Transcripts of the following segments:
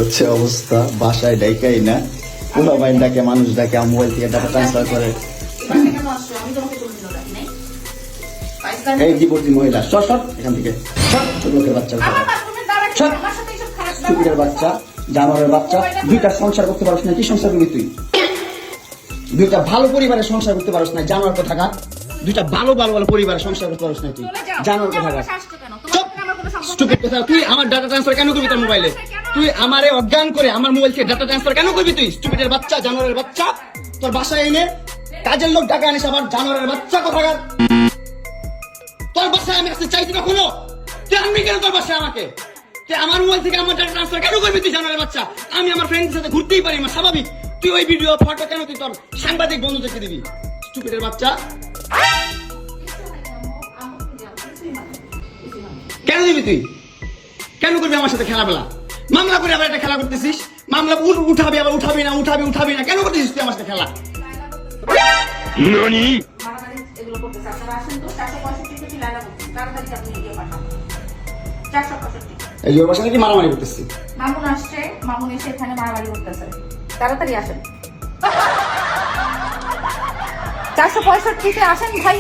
হচ্ছে অবস্থা, বাসায় ডাইকাই না, পোলাপাইন ডাকে, মানুষ ডাকে, মোবাইল থেকে টাকা ট্রান্সফার করে। এই ডিপোর্টি মহিলা, সর এখান থেকে, ছোট লোকের বাচ্চা, স্টুপিডের বাচ্চা, জানোয়ারের বাচ্চা। দুইটা সংসার করতে পারছ না, কি সংসার করবি তুই? দুইটা ভালো পরিবারের সংসার করতে পারছ না, জানোয়ার কোথাকার। দুইটা ভালো পরিবারের সংসার করতে পারছ না তুই, জানোয়ার কোথাকার। তুই আমার ডাটা ট্রান্সফার কেন করবি তোর মোবাইলে? তুই আমারে অজ্ঞান করে আমার মোবাইল থেকে ডাটা ট্রান্সফার কেন করবি তুই? স্টুপিডের বাচ্চা, জানোয়ারের বাচ্চা। তোর বাসায় এনে কাজের লোক টাকা আনিস, আবার জানোয়ারের বাচ্চা কোথাকার। তোর বাসায় আমি আসতে চাইছি কখনো? তুই আনবি কেন তোর বাসায় আমাকে? তুই আমার মোবাইল থেকে আমার ডাটা ট্রান্সফার কেন করবি তুই, জানোয়ারের বাচ্চা? আমি আমার ফ্রেন্ডের সাথে ঘুরতেই পারি না, স্বাভাবিক। তুই ওই ভিডিও ফটো কেন তুই তোর সাংবাদিক বন্ধুদেরকে দিবি? স্টুপিডের বাচ্চা। কেন দিবি তুই? কেন করবি আমার সাথে খেলাবেলা? মামলা করে আবার একটা খেলা করতেছিস। মামলা উঠাবি, আবার উঠাবি না, কেন করতেছিস তুই আমার সাথে খেলা? এই ওর বাসা নাকি মারামারি করতেছি। মামুন আসছে, মামুন এসে এখানে মারামারি করতেছে। তাড়াতাড়ি আসেন, 465-তে আসেন ভাই।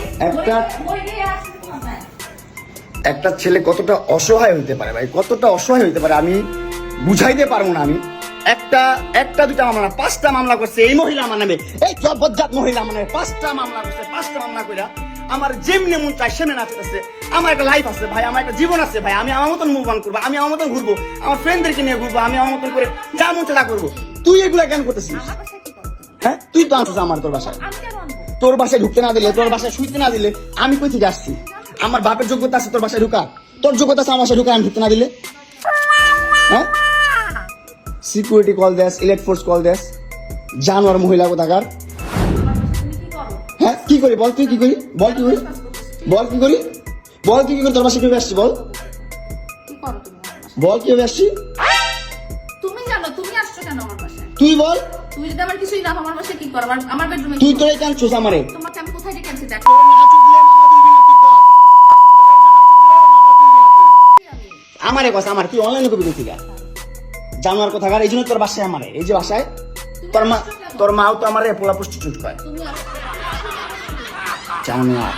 একটা ছেলে কতটা অসহায় হইতে পারে ভাই, কতটা অসহায় হইতে পারে আমি বুঝাইতে পারবো না। আমি একটা দুটা মামলা না, 5টা মামলা করছে এই মহিলা আমার নামে, এই বজ্জাত মহিলা আমার নামে 5টা মামলা করছে। 5টা মামলা করে আমার যেমনি মন চাই সেমনি নাচতেছে। আমার একটা লাইফ আছে ভাই, আমার একটা জীবন আছে ভাই। আমি আমার মতন মুভ অন করবো, আমি আমার মতন ঘুরবো, আমার ফ্রেন্ডদেরকে নিয়ে ঘুরবো, আমি আমার মতন করে যা মন চাই তা করবো। তুই এগুলা কেন করতেছিস? হ্যাঁ, তুই তো আনছিস আমার তোর বাসায়। তোর বাসায় ঢুকতে না দিলে, তোর বাসায় শুইতে না দিলে আমি কই থেকে আসছি? আমার বাপের যোগ্যতা আছে তোর বাসায় ঢুকা? তোর যোগ্যতা আছে আমার বাসায় ঢুকা, আমি ঢুকতে না দিলে? হ্যাঁ, সিকিউরিটি কল দেস, ইলেক্ট ফোর্স কল দেস, জানোয়ার মহিলা কোথাকার। হ্যাঁ, কি করি বল? তুই কি করি বল? কি করি বল? কি করি বল? তুই কি করি? তোর বাসায় কিভাবে আসছি বল? বল কিভাবে আসছি? তুমি জানো তুমি আসছো কেন আমার বাসায়? তুই বল। তুমি যদি আমার কিছুই না আমার বাসায় কি করো? আমার বেডরুমে তুই তোরাই কাঁদছিস আমারে। তোমাকে আমি কোথায় ডেকে আনছি? দেখো আমারে কস, আমার তুই অনলাইনে কবি তুই জানোয়ার কোথাকার। এই জন্য তোর বাসায় আমারে, এই যে বাসায় তোর মাও তো আমারে পোলা প্রস্টিটিউট করে। তুমি জানোয়ার।